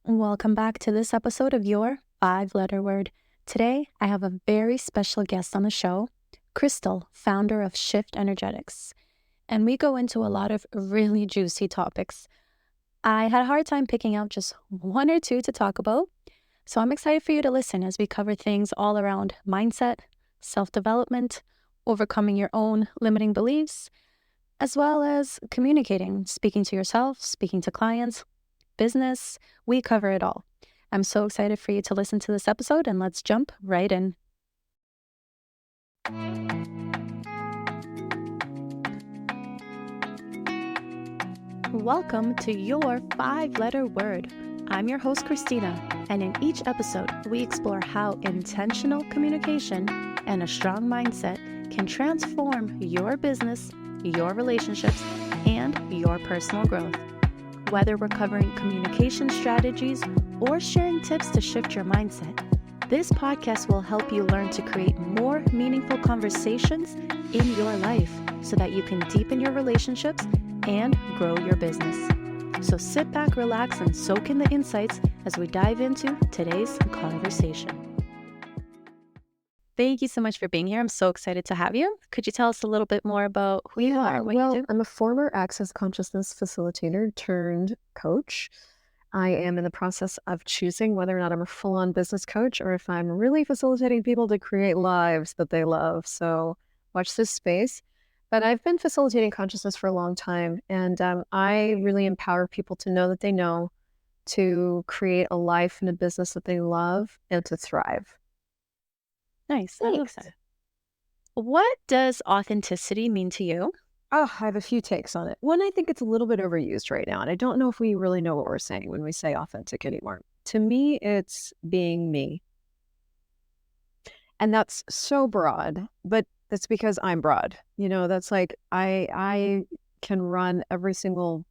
Welcome back to this episode of Your Five-Letter Word. Today, I have a very special guest on the show, Christel, founder of Shift Energetics. And we go into a lot of really juicy topics. I had a hard time picking out just one or two to talk about, so I'm excited for you to listen as we cover things all around mindset, self-development, overcoming your own limiting beliefs, as well as communicating, speaking to yourself, speaking to clients, business. We cover it all. I'm so excited for you to listen to this episode, and let's jump right in. Welcome to Your Five-Letter Word. I'm your host, Christina, and in each episode, we explore how intentional communication and a strong mindset can transform your business, your relationships, and your personal growth. Whether we're covering communication strategies or sharing tips to shift your mindset, this podcast will help you learn to create more meaningful conversations in your life so that you can deepen your relationships and grow your business. So sit back, relax, and soak in the insights as we dive into today's conversation. Thank you so much for being here. I'm so excited to have you. Could you tell us a little bit more about who you are, what you do? I'm a former access consciousness facilitator turned coach. I am in the process of choosing whether or not I'm a full-on business coach or if I'm really facilitating people to create lives that they love. So watch this space. But I've been facilitating consciousness for a long time, and I really empower people to know that they know, to create a life and a business that they love, and to thrive. Nice. I love that. What does authenticity mean to you? Oh, I have a few takes on it. One, I think it's a little bit overused right now, and I don't know if we really know what we're saying when we say authentic anymore. To me, it's being me. And that's so broad, but that's because I'm broad. That's like I can run every single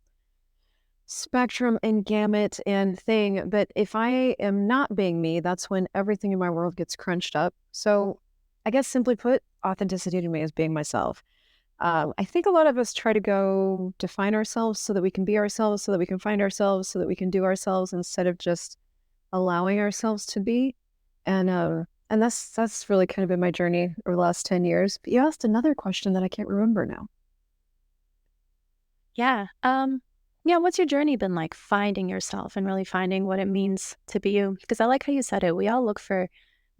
spectrum and gamut and thing, but if I am not being me, that's when everything in my world gets crunched up. So I guess simply put, authenticity to me is being myself. I think a lot of us try to go define ourselves so that we can be ourselves, so that we can find ourselves, so that we can do ourselves instead of just allowing ourselves to be. And that's really kind of been my journey over the last 10 years. But you asked another question that I can't remember now. Yeah. What's your journey been like finding yourself and really finding what it means to be you? Because I like how you said it. We all look for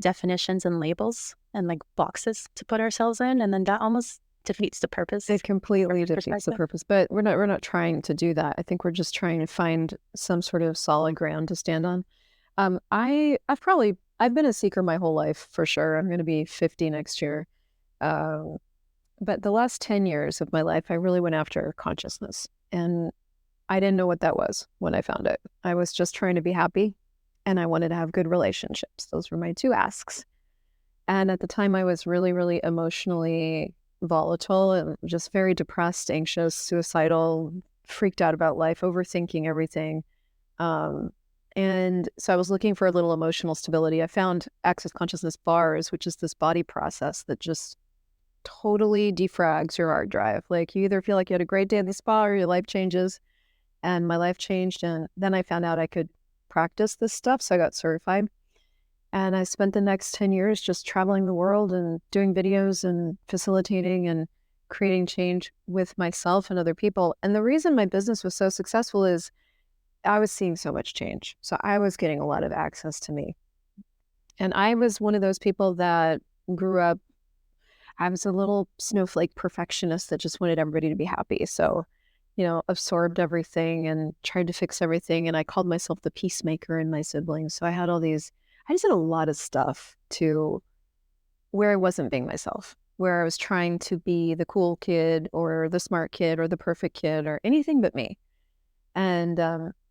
definitions and labels and like boxes to put ourselves in, and then that almost defeats the purpose. It completely defeats the purpose, but we're not trying to do that. I think we're just trying to find some sort of solid ground to stand on. I've been a seeker my whole life, for sure. I'm going to be 50 next year. But the last 10 years of my life, I really went after consciousness, and I didn't know what that was when I found it. I was just trying to be happy, and I wanted to have good relationships. Those were my two asks. And at the time, I was really, really emotionally volatile and just very depressed, anxious, suicidal, freaked out about life, overthinking everything. And so I was looking for a little emotional stability. I found Access Consciousness Bars, which is this body process that just totally defrags your hard drive. Like, you either feel like you had a great day in the spa or your life changes. And my life changed. And then I found out I could practice this stuff. So I got certified. And I spent the next 10 years just traveling the world and doing videos and facilitating and creating change with myself and other people. And the reason my business was so successful is I was seeing so much change. So I was getting a lot of access to me. And I was one of those people that grew up, I was a little snowflake perfectionist that just wanted everybody to be happy. So, absorbed everything and tried to fix everything. And I called myself the peacemaker in my siblings. So I just had a lot of stuff to where I wasn't being myself, where I was trying to be the cool kid or the smart kid or the perfect kid or anything but me. And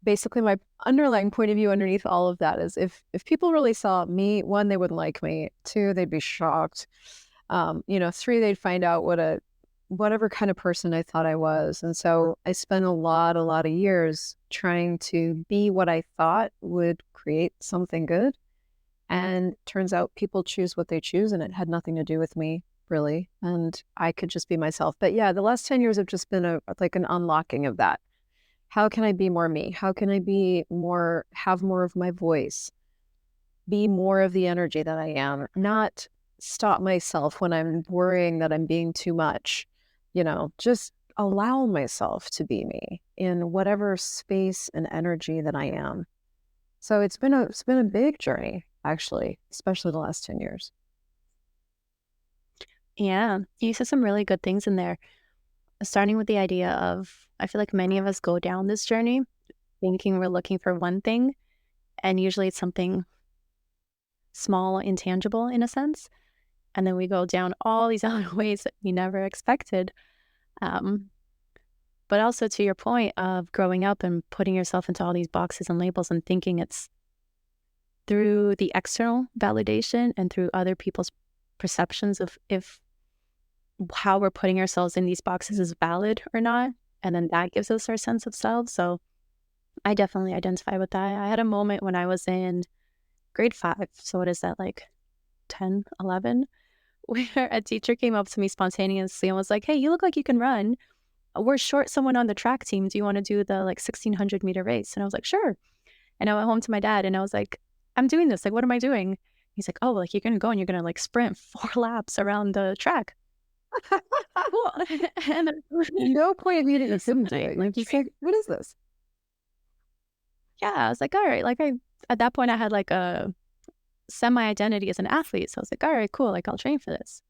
basically my underlying point of view underneath all of that is if people really saw me, one, they wouldn't like me. Two, they'd be shocked. Three, they'd find out whatever kind of person I thought I was. And so I spent a lot of years trying to be what I thought would create something good. And turns out people choose what they choose, and it had nothing to do with me, really. And I could just be myself. But yeah, the last 10 years have just been like an unlocking of that. How can I be more me? How can I have more of my voice, be more of the energy that I am, not stop myself when I'm worrying that I'm being too much, just allow myself to be me in whatever space and energy that I am. So it's been a big journey, actually, especially the last 10 years. Yeah, you said some really good things in there. Starting with the idea of, I feel like many of us go down this journey thinking we're looking for one thing, and usually it's something small, intangible in a sense. And then we go down all these other ways that we never expected. Um, but also to your point of growing up and putting yourself into all these boxes and labels and thinking it's through the external validation and through other people's perceptions of if how we're putting ourselves in these boxes is valid or not. And then that gives us our sense of self. So I definitely identify with that. I had a moment when I was in grade 5. So what is that, like 10, 11? Where a teacher came up to me spontaneously and was like, "Hey, you look like you can run. We're short someone on the track team. Do you want to do the 1600-meter race?" And I was like, "Sure." And I went home to my dad and I was like, "I'm doing this. Like, what am I doing?" He's like, "Oh, you're going to go and you're going to sprint 4 laps around the track." Cool. And No point in meeting a sibling. Like, you say, what is this? yeah, I was like, all right. At that point I had a semi-identity as an athlete. So I was like, all right, cool. I'll train for this.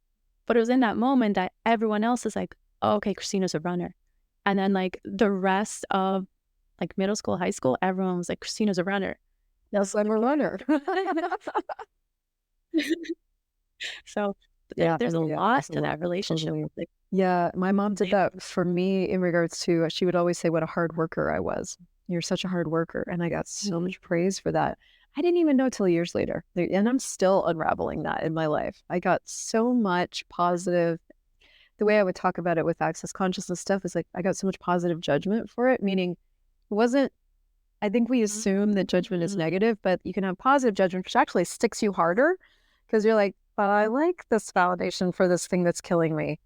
But it was in that moment that everyone else is like, oh, okay, Christina's a runner. And then the rest of middle school, high school, everyone was like, Christina's a runner. Yes, I'm a runner. So there's a lot to that relationship. Totally. Yeah, my mom did that for me in regards to, she would always say what a hard worker I was. You're such a hard worker. And I got so much praise for that. I didn't even know till years later. And I'm still unraveling that in my life. I got so much positive. The way I would talk about it with access consciousness stuff is I got so much positive judgment for it, meaning it wasn't, I think we assume that judgment is negative, but you can have positive judgment, which actually sticks you harder because you're like, but I like this validation for this thing that's killing me.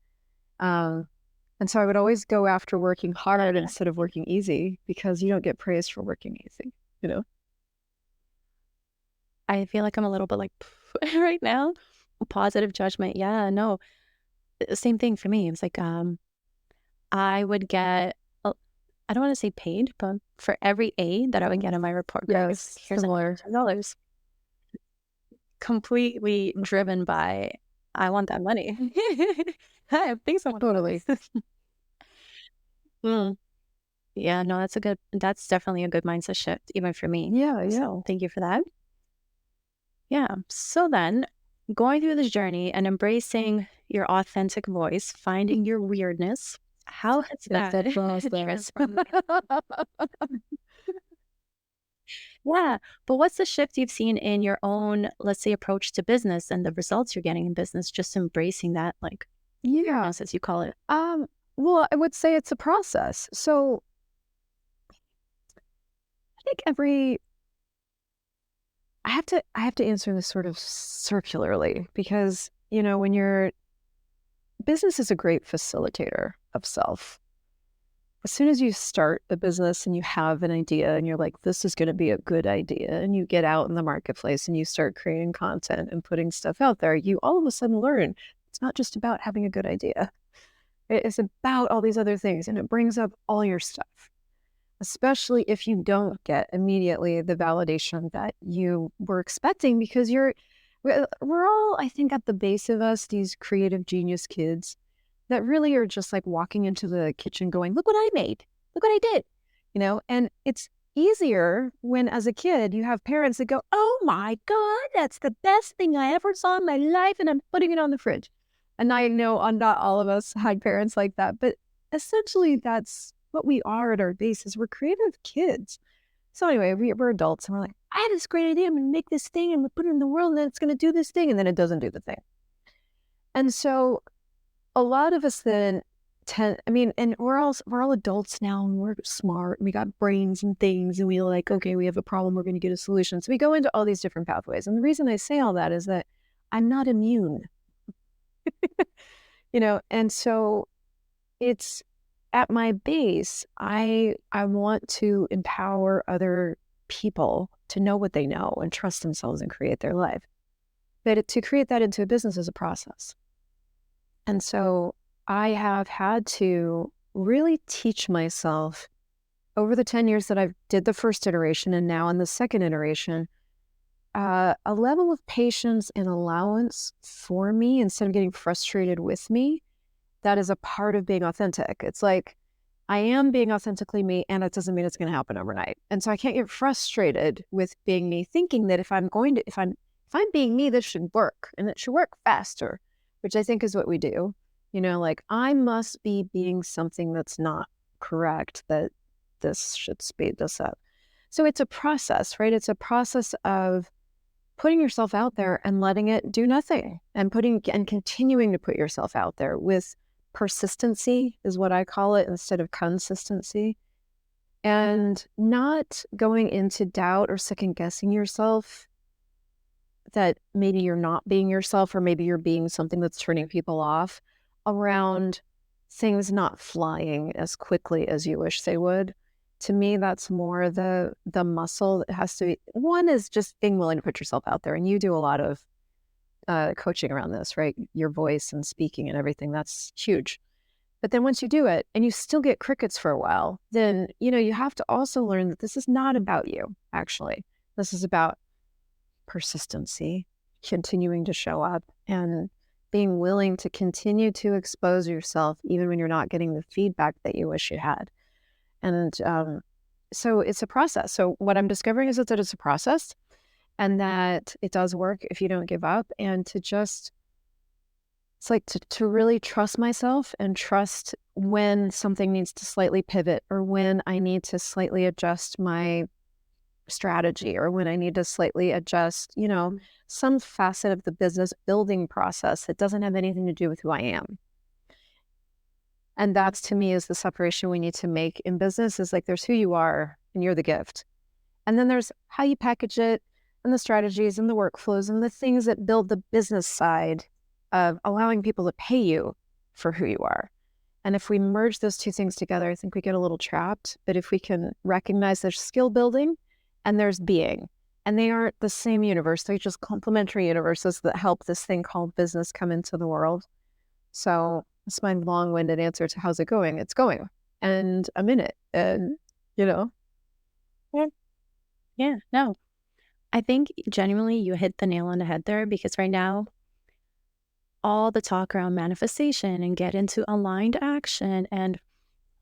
And so I would always go after working hard instead of working easy because you don't get praised for working easy, I feel like I'm a little bit right now. Positive judgment. Yeah, no. Same thing for me. It's I would get, I don't want to say paid, but for every A that I would get in my report card, Yes, here's $100. Completely driven by, I want that money. I think so. Totally. Yeah, no, that's definitely a good mindset shift, even for me. Yeah. So thank you for that. Yeah. So then going through this journey and embracing your authentic voice, finding your weirdness, how has that transformed? Yeah. But what's the shift you've seen in your own, let's say, approach to business and the results you're getting in business, just embracing that, weirdness, as you call it? Well, I would say it's a process. So I think I have to answer this sort of circularly because, when business is a great facilitator of self. As soon as you start a business and you have an idea and you're like, this is going to be a good idea, and you get out in the marketplace and you start creating content and putting stuff out there, you all of a sudden learn it's not just about having a good idea. It is about all these other things, and it brings up all your stuff, especially if you don't get immediately the validation that you were expecting, because we're all, I think, at the base of us, these creative genius kids that really are just walking into the kitchen going, look what I made, look what I did, and it's easier when as a kid you have parents that go, oh my God, that's the best thing I ever saw in my life and I'm putting it on the fridge. And I know not all of us had parents like that, but essentially that's what we are at our base, is we're creative kids. So anyway, we're adults and we're like, I have this great idea, I'm gonna make this thing and we'll put it in the world and then it's gonna do this thing, and then it doesn't do the thing. And so a lot of us then and we're all adults now and we're smart and we got brains and things, and we okay, we have a problem, we're going to get a solution. So we go into all these different pathways. And the reason I say all that is that I'm not immune, and so at my base, I want to empower other people to know what they know and trust themselves and create their life. But to create that into a business is a process. And so I have had to really teach myself over the 10 years that I've did the first iteration and now in the second iteration, a level of patience and allowance for me instead of getting frustrated with me. That is a part of being authentic. It's like, I am being authentically me, and it doesn't mean it's going to happen overnight. And so I can't get frustrated with being me, thinking that if I'm being me, this should work, and it should work faster, which I think is what we do. You know, like, I must be being something that's not correct, that this should speed this up. So it's a process, right? It's a process of putting yourself out there and letting it do nothing, and continuing to put yourself out there with persistency is what I call it, instead of consistency, and not going into doubt or second guessing yourself that maybe you're not being yourself, or maybe you're being something that's turning people off around things not flying as quickly as you wish they would. To me, that's more the muscle that has to be. One is just being willing to put yourself out there, and you do a lot of coaching around this, right? Your voice and speaking and everything, that's huge. But then once you do it and you still get crickets for a while, then, you know, you have to also learn that this is not about you, actually. This is about persistency, continuing to show up, and being willing to continue to expose yourself even when you're not getting the feedback that you wish you had. And so it's a process. So what I'm discovering is that it's a process, and that it does work if you don't give up, and to just, it's like to really trust myself and trust when something needs to slightly pivot, or when I need to slightly adjust my strategy, or when I need to slightly adjust, you know, some facet of the business building process that doesn't have anything to do with who I am. And that's, to me, is the separation we need to make in business. Is like, there's who you are and you're the gift. And then there's how you package it, and the strategies and the workflows and the things that build the business side of allowing people to pay you for who you are. And if we merge those two things together, I think we get a little trapped. But if we can recognize there's skill building and there's being, and they aren't the same universe, they're just complementary universes that help this thing called business come into the world. So that's my long-winded answer to how's it going. It's going, and I'm in it, and, you know. Yeah, no. I think genuinely you hit the nail on the head there, because right now, all the talk around manifestation and get into aligned action, and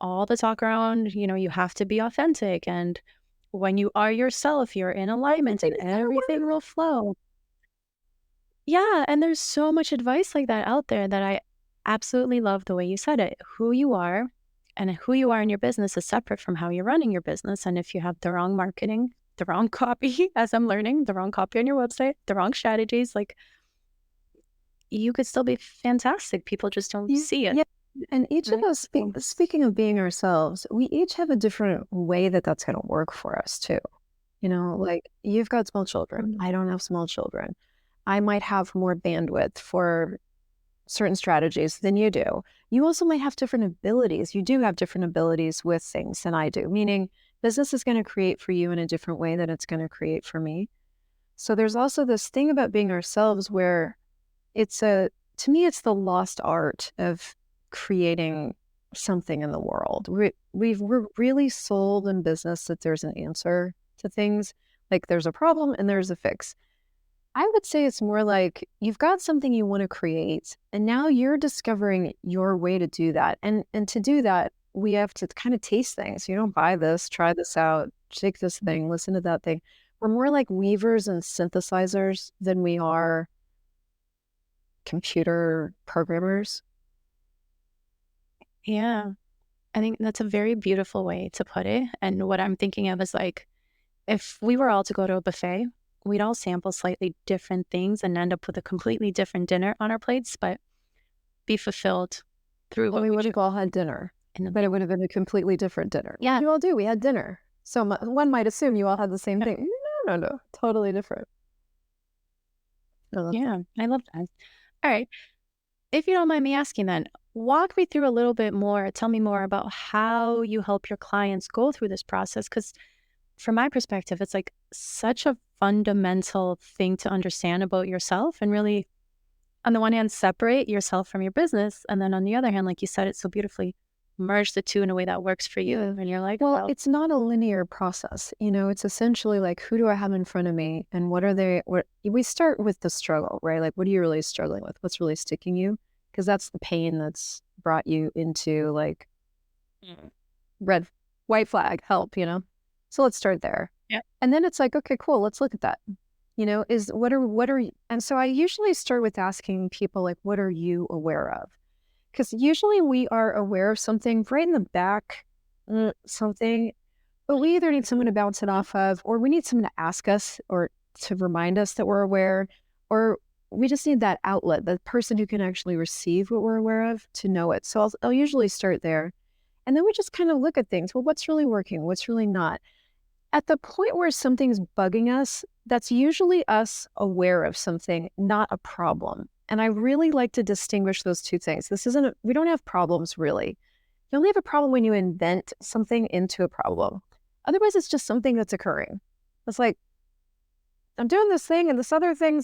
all the talk around, you know, you have to be authentic, and when you are yourself, you're in alignment and everything will flow. Yeah, and there's so much advice like that out there that I absolutely love the way you said it. Who you are and who you are in your business is separate from how you're running your business. And if you have the wrong marketing, the wrong copy, as I'm learning, the wrong copy on your website, the wrong strategies, like, you could still be fantastic. People just don't see it. Yeah. And each of us, speaking of being ourselves, we each have a different way that that's going to work for us too. You know, like, you've got small children. I don't have small children. I might have more bandwidth for certain strategies than you do. You also might have different abilities. You do have different abilities with things than I do, meaning business is going to create for you in a different way than it's going to create for me. So there's also this thing about being ourselves where to me, it's the lost art of creating something in the world. We're really sold in business that there's an answer to things, like there's a problem and there's a fix. I would say it's more like you've got something you want to create, and now you're discovering your way to do that. And to do that, we have to kind of taste things. You don't buy this, try this out, take this thing, listen to that thing. We're more like weavers and synthesizers than we are computer programmers. Yeah, I think that's a very beautiful way to put it. And what I'm thinking of is, like, if we were all to go to a buffet, we'd all sample slightly different things and end up with a completely different dinner on our plates, but be fulfilled through what we we would have all had dinner, but it would have been a completely different dinner. Yeah. You all do. We had dinner. So one might assume you all had the same thing. No. Totally different. Yeah, I love that. All right. If you don't mind me asking then, walk me through a little bit more. Tell me more about how you help your clients go through this process. Because from my perspective, it's like such a fundamental thing to understand about yourself and really, on the one hand, separate yourself from your business. And then on the other hand, like you said it so beautifully, merge the two in a way that works for you. And you're like, well, it's not a linear process. It's essentially like, who do I have in front of me and what are they, we start with the struggle, right? Like, what are you really struggling with? What's really sticking you? Because that's the pain that's brought you into like red, white flag, help, So let's start there. Yeah. And then it's like, okay, cool. Let's look at that. What are you? And so I usually start with asking people like, what are you aware of? Because usually we are aware of something right in the back, something, but we either need someone to bounce it off of, or we need someone to ask us or to remind us that we're aware, or we just need that outlet, the person who can actually receive what we're aware of to know it. So I'll usually start there. And then we just kind of look at things. Well, what's really working? What's really not? At the point where something's bugging us, that's usually us aware of something, not a problem. And I really like to distinguish those two things. We don't have problems really. You only have a problem when you invent something into a problem. Otherwise, it's just something that's occurring. It's like, I'm doing this thing and this other thing,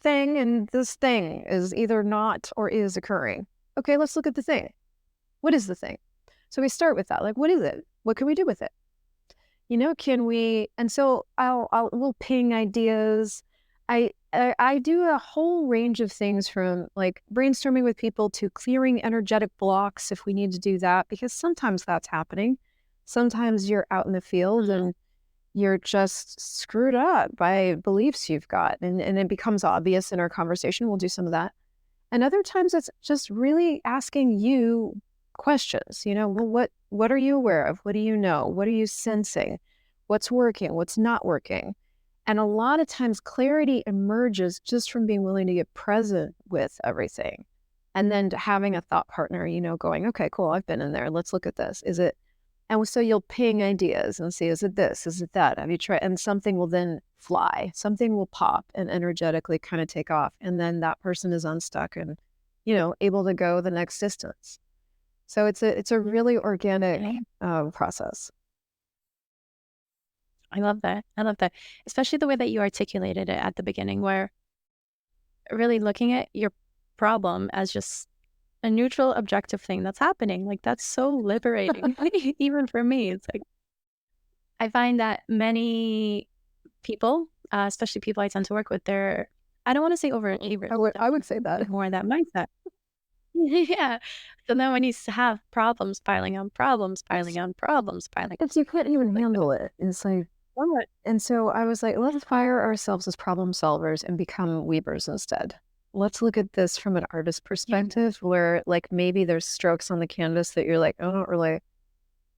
and this thing is either not or is occurring. Okay, let's look at the thing. What is the thing? So we start with that. Like, what is it? What can we do with it? Can we? And so we'll ping ideas. I do a whole range of things from like brainstorming with people to clearing energetic blocks if we need to do that, because sometimes that's happening. Sometimes you're out in the field and you're just screwed up by beliefs you've got, and it becomes obvious in our conversation. We'll do some of that. And other times it's just really asking you questions, well, what are you aware of? What do you know? What are you sensing? What's working? What's not working? And a lot of times clarity emerges just from being willing to get present with everything. And then having a thought partner, going, okay, cool, I've been in there. Let's look at this. Is it? And so you'll ping ideas and see, is it this? Is it that? Have you tried? And something will then fly. Something will pop and energetically kind of take off. And then that person is unstuck and, able to go the next distance. So it's a really organic process. I love that. I love that. Especially the way that you articulated it at the beginning, where really looking at your problem as just a neutral, objective thing that's happening. Like, that's so liberating, even for me. It's like, I find that many people, especially people I tend to work with, I don't want to say overachievers. I would say that. More that mindset. Yeah. So then when you have problems piling on problems, piling on problems, piling on. You couldn't even handle it. It's like, what? And so I was like, let's fire ourselves as problem solvers and become weavers instead. Let's look at this from an artist perspective where like maybe there's strokes on the canvas that you're like, oh, not really.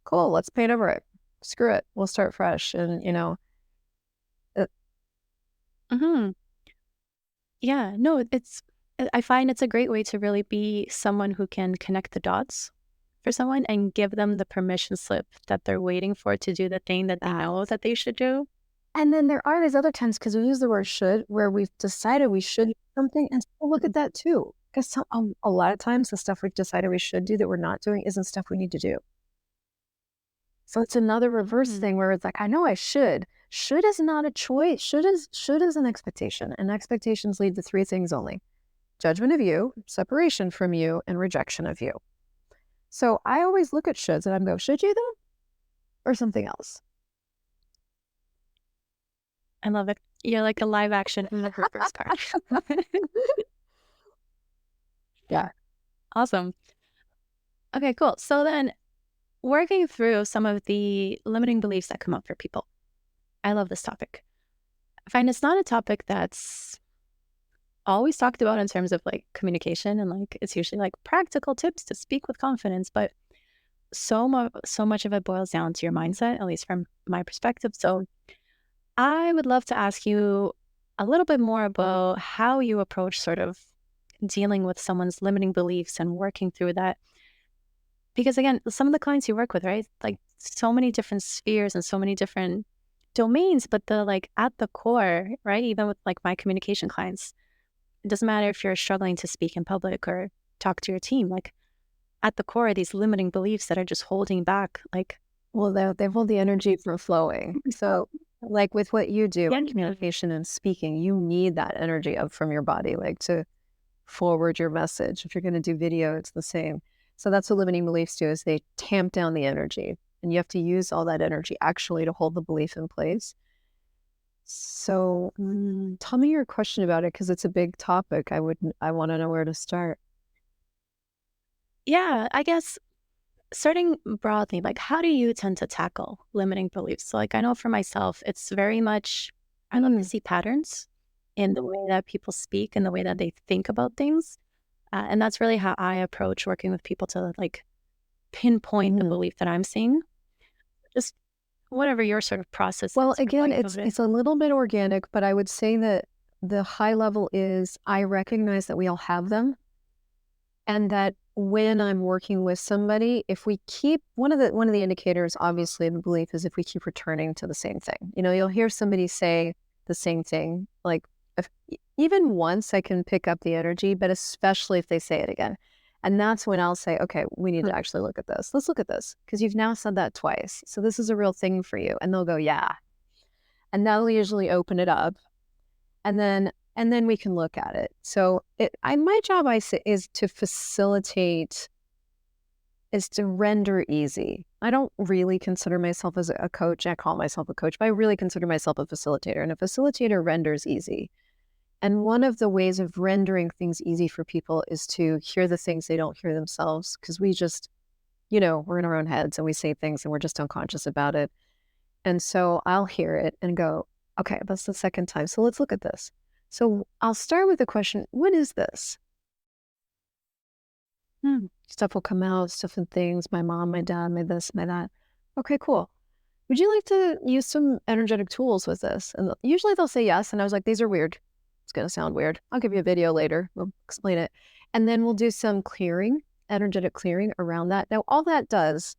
Cool, let's paint over it. Screw it. We'll start fresh. And, Yeah, no, I find it's a great way to really be someone who can connect the dots for someone and give them the permission slip that they're waiting for to do the thing that they know that they should do. And then there are these other times, because we use the word should, where we've decided we should do something, and so look at that too. Because a lot of times the stuff we've decided we should do that we're not doing isn't stuff we need to do. So it's another reverse thing where it's like, I know I should. Should is not a choice. Should is an expectation. And expectations lead to three things only: judgment of you, separation from you, and rejection of you. So I always look at shoulds and I'm go, should you though? Or something else? I love it. You're like a live action in the reverse card. Yeah. Awesome. Okay, cool. So then working through some of the limiting beliefs that come up for people. I love this topic. I find it's not a topic that's always talked about in terms of like communication, and like it's usually like practical tips to speak with confidence, but so much of it boils down to your mindset, at least from my perspective. So I would love to ask you a little bit more about how you approach sort of dealing with someone's limiting beliefs and working through that. Because again, some of the clients you work with, right, like so many different spheres and so many different domains, but the like at the core, right, even with like my communication clients, it doesn't matter if you're struggling to speak in public or talk to your team, like at the core are these limiting beliefs that are just holding back, like, Well, they hold the energy from flowing. So, like with what you do, yeah, communication and speaking, you need that energy up from your body, like to forward your message. If you're going to do video, it's the same. So that's what limiting beliefs do, is they tamp down the energy, and you have to use all that energy actually to hold the belief in place. So tell me your question about it, because it's a big topic. I want to know where to start. yeah, I guess starting broadly, like, how do you tend to tackle limiting beliefs? So, like, I know for myself, it's very much, I love to see patterns in the way that people speak and the way that they think about things. And that's really how I approach working with people to, like, pinpoint the belief that I'm seeing. Just whatever your sort of process Well, is for again, going about it. it's a little bit organic, but I would say that the high level is I recognize that we all have them, and that when I'm working with somebody, if we keep one of the indicators, obviously, the belief is if we keep returning to the same thing. You know, you'll hear somebody say the same thing, like even once I can pick up the energy, but especially if they say it again. And that's when I'll say, okay, we need to actually look at this. Let's look at this, because you've now said that twice. So this is a real thing for you. And they'll go, yeah. And that'll usually open it up. And then we can look at it. So my job, I say, is to facilitate, is to render easy. I don't really consider myself as a coach. I call myself a coach, but I really consider myself a facilitator. And a facilitator renders easy. And one of the ways of rendering things easy for people is to hear the things they don't hear themselves, because we just, we're in our own heads and we say things and we're just unconscious about it. And so I'll hear it and go, okay, that's the second time. So let's look at this. So I'll start with the question, what is this? Stuff will come out, stuff and things. My mom, my dad, my this, my that. Okay, cool. Would you like to use some energetic tools with this? And usually they'll say yes. And I was like, these are weird. It's going to sound weird. I'll give you a video later. We'll explain it. And then we'll do some clearing, energetic clearing around that. Now, all that does,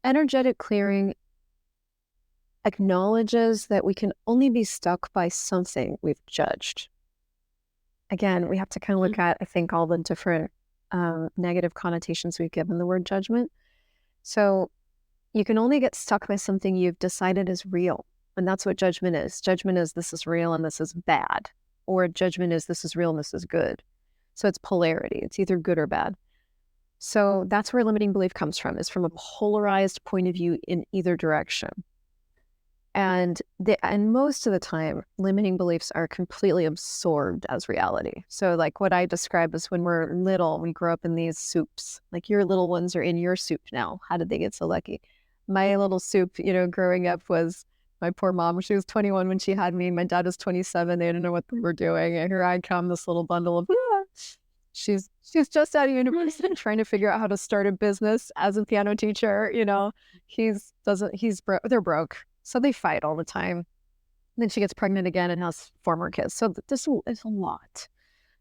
energetic clearing acknowledges that we can only be stuck by something we've judged. Again, we have to kind of look at, I think, all the different negative connotations we've given the word judgment. So you can only get stuck by something you've decided is real. And that's what judgment is. Judgment is this is real and this is bad. Or judgment is this is real and this is good. So it's polarity. It's either good or bad. So that's where limiting belief comes from, is from a polarized point of view in either direction. And most of the time, limiting beliefs are completely absorbed as reality. So like what I describe is when we're little, we grow up in these soups. Like your little ones are in your soup now. How did they get so lucky? My little soup, growing up was my poor mom. She was 21 when she had me. My dad was 27. They didn't know what they were doing. And here I come, this little bundle of, she's just out of university trying to figure out how to start a business as a piano teacher. They're broke. So they fight all the time. And then she gets pregnant again and has 4 more kids. So this is a lot.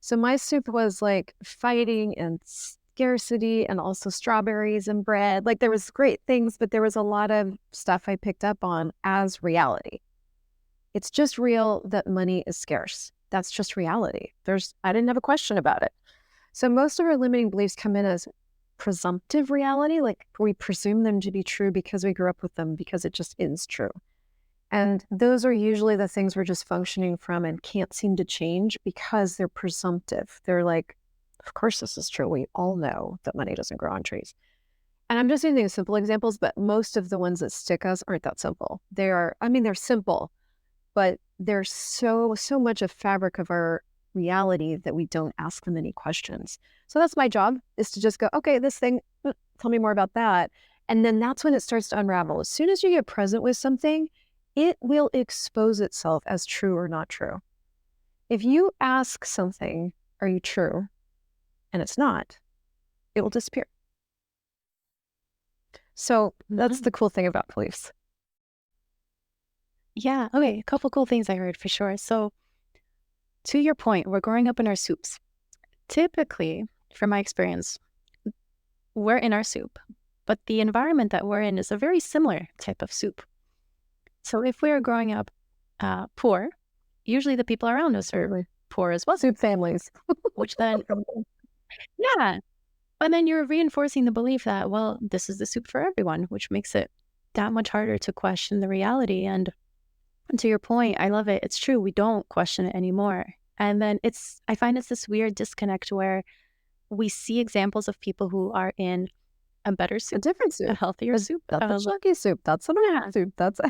So my soup was like fighting and scarcity and also strawberries and bread. Like there was great things, but there was a lot of stuff I picked up on as reality. It's just real that money is scarce. That's just reality. I didn't have a question about it. So most of our limiting beliefs come in as presumptive reality, like we presume them to be true because we grew up with them, because it just is true. And those are usually the things we're just functioning from and can't seem to change because they're presumptive. They're like, of course this is true. We all know that money doesn't grow on trees. And I'm just using simple examples, but most of the ones that stick us aren't that simple. They're simple, but they're so much a fabric of our reality that we don't ask them any questions. So that's my job, is to just go, okay, this thing, tell me more about that. And then that's when it starts to unravel. As soon as you get present with something, it will expose itself as true or not true. If you ask something, are you true? And it's not, it will disappear. So that's the cool thing about beliefs. Yeah. Okay. A couple cool things I heard for sure. So to your point, we're growing up in our soups. Typically, from my experience, we're in our soup, but the environment that we're in is a very similar type of soup. So if we are growing up poor, usually the people around us are poor as well. Soup families. Which then, yeah. But then you're reinforcing the belief that, well, this is the soup for everyone, which makes it that much harder to question the reality. And to your point, I love it. It's true. We don't question it anymore. And then I find it's this weird disconnect where we see examples of people who are in a better A soup, different a soup. healthier soup. That's a chunky soup. That's a normal soup. That's a...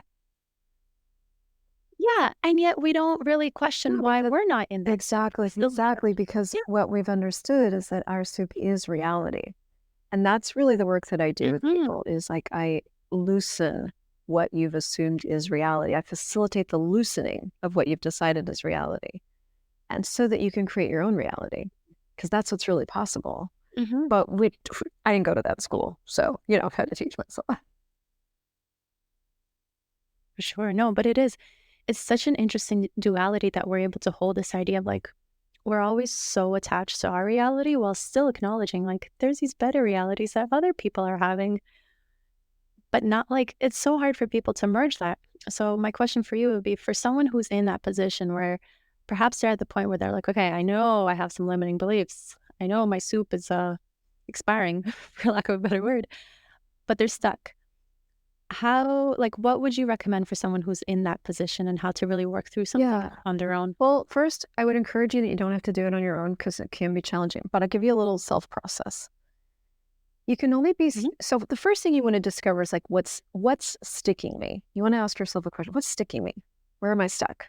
Yeah. And yet we don't really question why we're not in that. Exactly. Because what we've understood is that our soup is reality. And that's really the work that I do with people, is like I loosen what you've assumed is reality. I facilitate the loosening of what you've decided is reality. And so that you can create your own reality, because that's what's really possible. But I didn't go to that school, so, I've had to teach myself. For sure. No, but it's such an interesting duality that we're able to hold this idea of like, we're always so attached to our reality while still acknowledging like there's these better realities that other people are having, but not like, it's so hard for people to merge that. So my question for you would be, for someone who's in that position where perhaps they're at the point where they're like, okay, I know I have some limiting beliefs. I know my soup is expiring, for lack of a better word, but they're stuck. What would you recommend for someone who's in that position and how to really work through something on their own? Well, first, I would encourage you that you don't have to do it on your own, because it can be challenging, but I'll give you a little self-process. You can only be, so the first thing you want to discover is like, what's sticking me? You want to ask yourself a question, what's sticking me? Where am I stuck?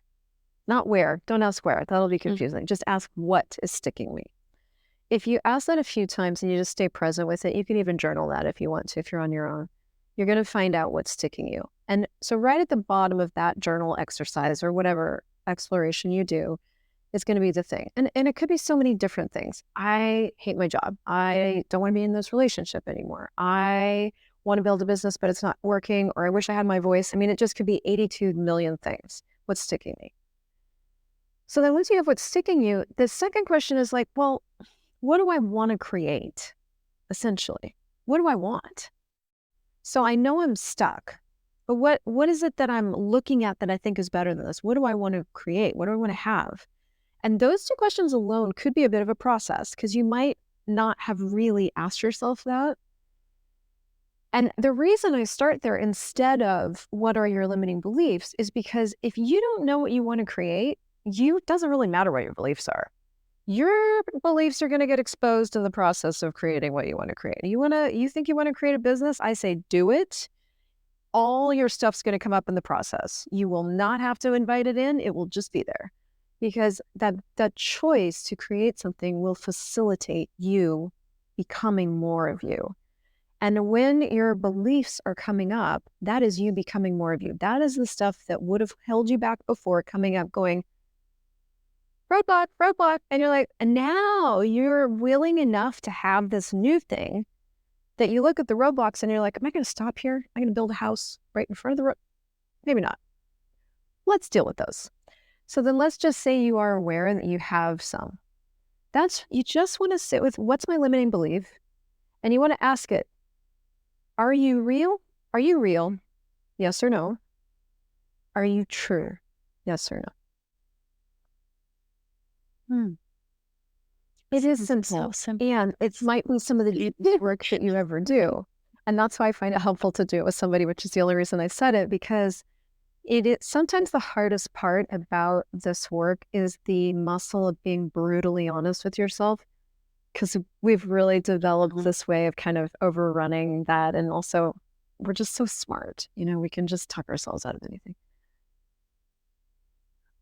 Not where, don't ask where, that'll be confusing. Just ask what is sticking me. If you ask that a few times and you just stay present with it, you can even journal that if you want to, if you're on your own. You're going to find out what's sticking you. And so right at the bottom of that journal exercise or whatever exploration you do is going to be the thing. And it could be so many different things. I hate my job. I don't want to be in this relationship anymore. I want to build a business, but it's not working, or I wish I had my voice. I mean, it just could be 82 million things. What's sticking me? So then once you have what's sticking you, the second question is like, well, what do I want to create? Essentially, what do I want? So I know I'm stuck, but what is it that I'm looking at that I think is better than this? What do I want to create? What do I want to have? And those two questions alone could be a bit of a process, because you might not have really asked yourself that. And the reason I start there instead of what are your limiting beliefs is because if you don't know what you want to create, it doesn't really matter what your beliefs are. Your beliefs are going to get exposed in the process of creating what you want to create. You think you want to create a business? I say do it. All your stuff's going to come up in the process. You will not have to invite it in. It will just be there, because that choice to create something will facilitate you becoming more of you. And when your beliefs are coming up, that is you becoming more of you. That is the stuff that would have held you back before coming up going, roadblock. And you're like, and now you're willing enough to have this new thing that you look at the roadblocks and you're like, am I going to stop here? Am I going to build a house right in front of the road? Maybe not. Let's deal with those. So then let's just say you are aware that you have some. You just want to sit with, what's my limiting belief? And you want to ask it, are you real? Are you real? Yes or no? Are you true? Yes or no? It is simple. So simple. And it might be some of the deepest work that you ever do. And that's why I find it helpful to do it with somebody, which is the only reason I said it, because it is sometimes the hardest part about this work is the muscle of being brutally honest with yourself, because we've really developed this way of kind of overrunning that. And also, we're just so smart. We can just talk ourselves out of anything.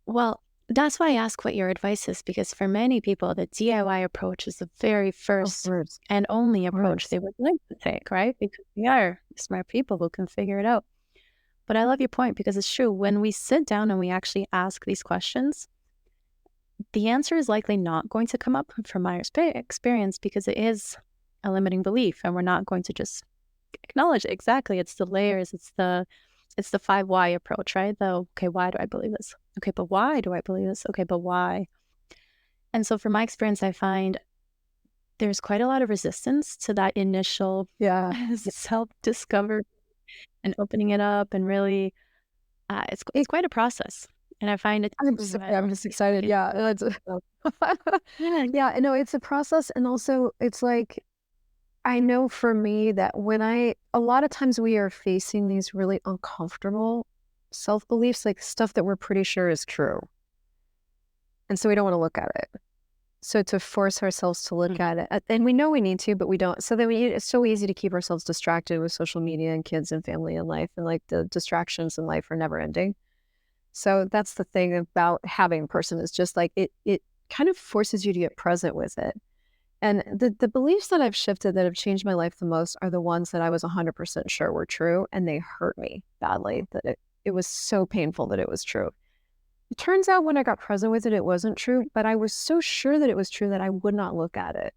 Well, that's why I ask what your advice is, because for many people, the DIY approach is the very first and only approach they would like to take, right? Because we are smart people who can figure it out. But I love your point, because it's true. When we sit down and we actually ask these questions, the answer is likely not going to come up from my experience, because it is a limiting belief, and we're not going to just acknowledge it. Exactly. It's the layers. It's the 5 why approach, right? Okay, why do I believe this? Okay, but why do I believe this? Okay, but why? And so from my experience, I find there's quite a lot of resistance to that initial self-discovery and opening it up, and really, it's quite a process. And I find it. I'm just excited. Yeah. Yeah, no, it's a process. And also it's like, I know for me that a lot of times we are facing these really uncomfortable self-beliefs, like stuff that we're pretty sure is true. And so we don't want to look at it. So to force ourselves to look at it, and we know we need to, but we don't. So then it's so easy to keep ourselves distracted with social media and kids and family and life. And like the distractions in life are never ending. So that's the thing about having a person is just like it kind of forces you to get present with it. And the beliefs that I've shifted that have changed my life the most are the ones that I was 100% sure were true. And they hurt me badly, that it was so painful that it was true. It turns out when I got present with it, it wasn't true, but I was so sure that it was true that I would not look at it.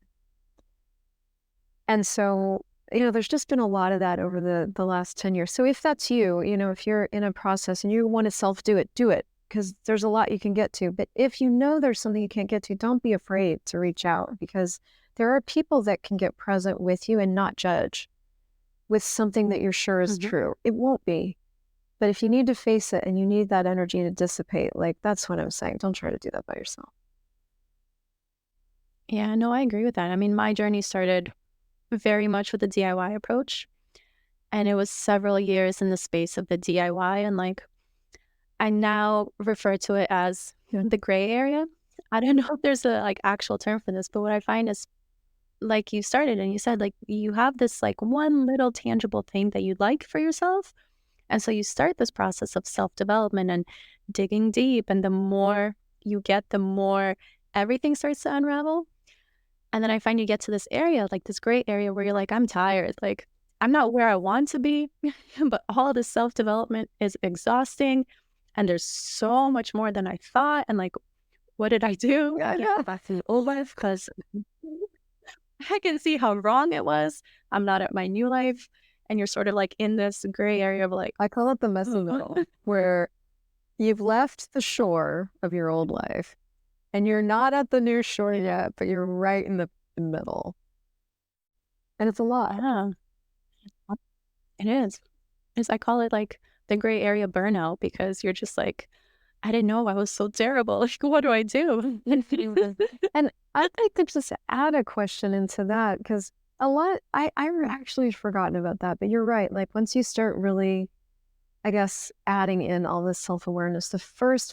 And so, there's just been a lot of that over the last 10 years. So if that's you, if you're in a process and you want to self-do it, do it, because there's a lot you can get to. But if you know there's something you can't get to, don't be afraid to reach out, because there are people that can get present with you and not judge with something that you're sure is true. It won't be. But if you need to face it and you need that energy to dissipate, like that's what I'm saying. Don't try to do that by yourself. Yeah, no, I agree with that. I mean, my journey started very much with the DIY approach. And it was several years in the space of the DIY. And like, I now refer to it as the gray area. I don't know if there's a like actual term for this, but what I find is like you started and you said like you have this like one little tangible thing that you'd like for yourself. And so you start this process of self-development and digging deep. And the more you get, the more everything starts to unravel. And then I find you get to this area, like this gray area where you're like, I'm tired. Like, I'm not where I want to be, but all this self-development is exhausting. And there's so much more than I thought. And like, what did I do? I know back to the old life because I can see how wrong it was. I'm not at my new life. And you're sort of like in this gray area of like, I call it the messy middle, where you've left the shore of your old life and you're not at the new shore yet, but you're right in the middle. And it's a lot. yeah, it is. I call it like the gray area burnout because you're just like, I didn't know I was so terrible. Like, what do I do? And I'd like to just add a question into that, because I actually forgotten about that, but you're right. Like once you start really, I guess, adding in all this self-awareness, the 50th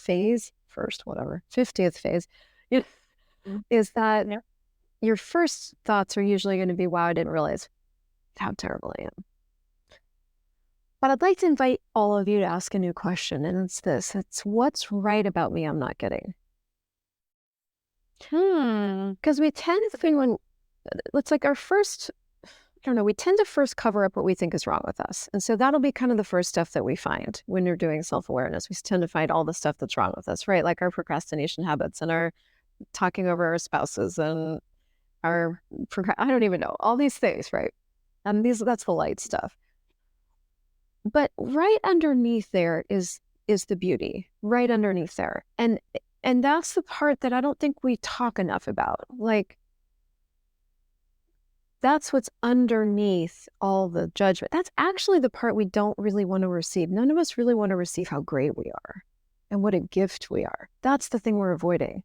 phase, is that your first thoughts are usually going to be, wow, I didn't realize how terrible I am. But I'd like to invite all of you to ask a new question, and it's this. It's what's right about me I'm not getting? Because we tend to think it's like our first, I don't know, we tend to first cover up what we think is wrong with us. And so that'll be kind of the first stuff that we find when you're doing self-awareness. We tend to find all the stuff that's wrong with us, right? Like our procrastination habits and our talking over our spouses and I don't even know, all these things, right? That's the light stuff. But right underneath there is the beauty, right underneath there. And that's the part that I don't think we talk enough about. Like, that's what's underneath all the judgment. That's actually the part we don't really want to receive. None of us really want to receive how great we are and what a gift we are. That's the thing we're avoiding.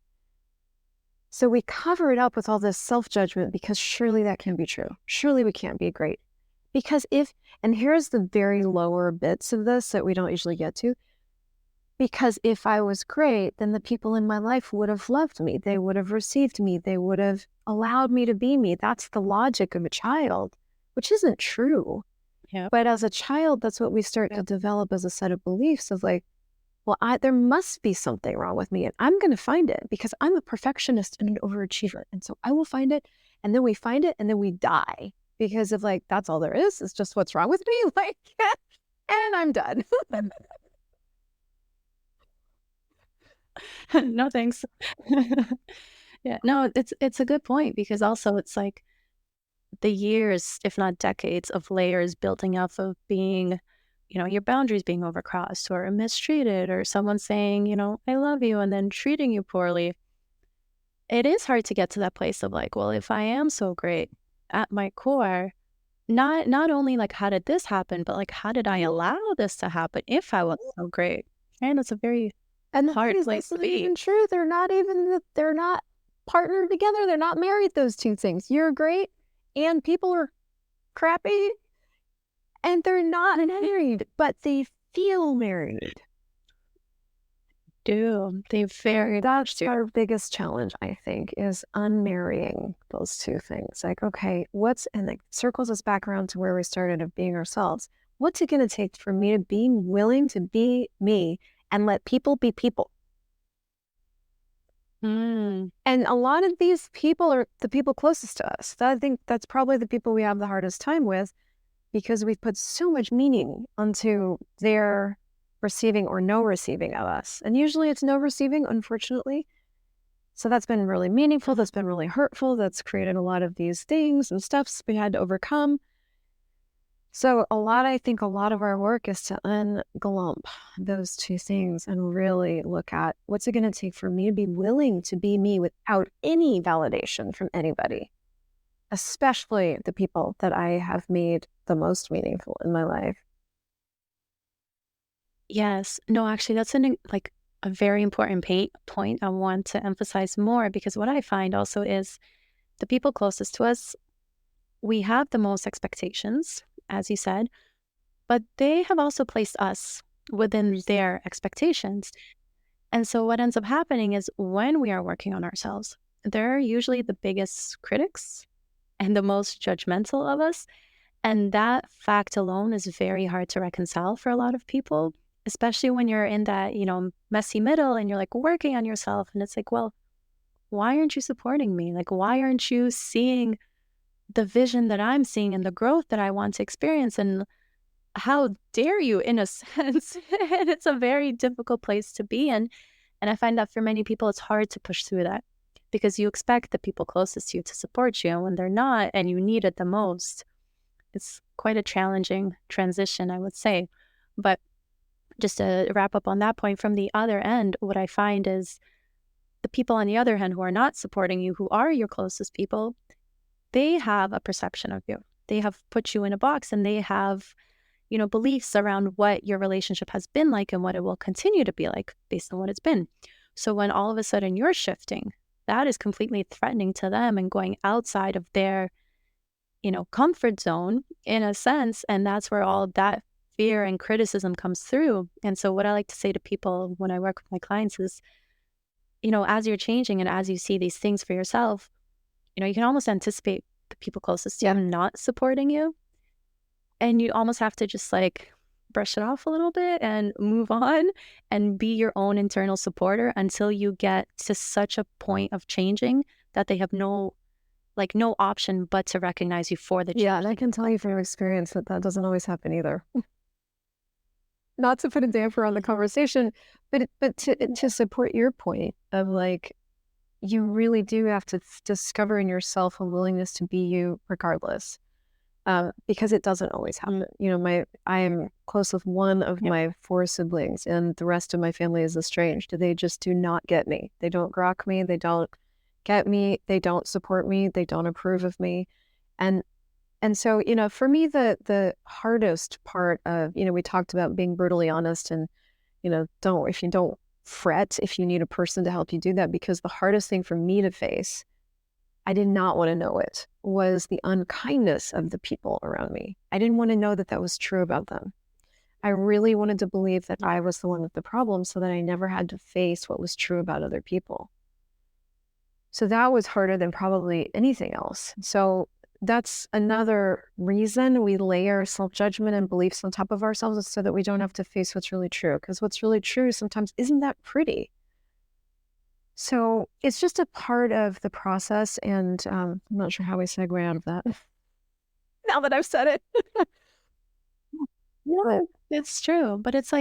So we cover it up with all this self-judgment because surely that can't be true. Surely we can't be great. Because and here's the very lower bits of this that we don't usually get to. Because if I was great, then the people in my life would have loved me. They would have received me. They would have allowed me to be me. That's the logic of a child, which isn't true. Yeah. But as a child, that's what we start to develop as a set of beliefs of like, well, there must be something wrong with me and I'm going to find it because I'm a perfectionist and an overachiever. And so I will find it. And then we find it and then we die because of like, that's all there is. It's just what's wrong with me. Like, and I'm done. No, thanks. Yeah, no, it's a good point because also it's like the years, if not decades, of layers building up of being, your boundaries being overcrossed or mistreated or someone saying, I love you and then treating you poorly. It is hard to get to that place of like, well, if I am so great at my core, not only like, how did this happen, but like, how did I allow this to happen if I was so great? And it's a very hard place to be. Even true. They're not partnered together. They're not married, those two things. You're great and people are crappy. And they're not married, but they feel married. That's our biggest challenge, I think, is unmarrying those two things. Like, okay, and it circles us back around to where we started of being ourselves. What's it going to take for me to be willing to be me and let people be people? And a lot of these people are the people closest to us. I think that's probably the people we have the hardest time with, because we've put so much meaning onto their receiving or no receiving of us. And usually it's no receiving, unfortunately. So that's been really meaningful. That's been really hurtful. That's created a lot of these things and stuffs we had to overcome. So I think a lot of our work is to unglump those two things and really look at what's it going to take for me to be willing to be me without any validation from anybody, especially the people that I have made the most meaningful in my life. Yes. No, actually, that's a very important point I want to emphasize more, because what I find also is the people closest to us, we have the most expectations, as you said, but they have also placed us within their expectations. And so what ends up happening is when we are working on ourselves, they're usually the biggest critics and the most judgmental of us. And that fact alone is very hard to reconcile for a lot of people, especially when you're in that, messy middle and you're like working on yourself. And it's like, well, why aren't you supporting me? Like, why aren't you seeing the vision that I'm seeing and the growth that I want to experience? And how dare you, in a sense? And it's a very difficult place to be in. And I find that for many people, it's hard to push through that, because you expect the people closest to you to support you. And when they're not, and you need it the most, it's quite a challenging transition, I would say. But just to wrap up on that point, from the other end, what I find is the people on the other hand who are not supporting you, who are your closest people, they have a perception of you. They have put you in a box, and they have, beliefs around what your relationship has been like and what it will continue to be like based on what it's been. So when all of a sudden you're shifting, that is completely threatening to them and going outside of their, comfort zone in a sense. And that's where all that fear and criticism comes through. And so what I like to say to people when I work with my clients is, as you're changing and as you see these things for yourself, you can almost anticipate the people closest to you not supporting you. And you almost have to just brush it off a little bit and move on and be your own internal supporter until you get to such a point of changing that they have no option but to recognize you for the change. Yeah, and I can tell you from experience that doesn't always happen either. Not to put a damper on the conversation, but to support your point of you really do have to discover in yourself a willingness to be you regardless, because it doesn't always happen. I am close with one of my 4 siblings, and the rest of my family is estranged. They just do not get me. They don't grok me. They don't get me. They don't support me. They don't approve of me. And so, for me, the hardest part of, we talked about being brutally honest and, if you don't fret, if you need a person to help you do that, because the hardest thing for me to face, I did not want to know it, was the unkindness of the people around me. I didn't want to know that was true about them. I really wanted to believe that I was the one with the problem so that I never had to face what was true about other people. So that was harder than probably anything else. So that's another reason we layer self-judgment and beliefs on top of ourselves, is so that we don't have to face what's really true. Because what's really true sometimes isn't that pretty. So it's just a part of the process. And I'm not sure how we segue out of that now that I've said it. Yeah, it's true. But it's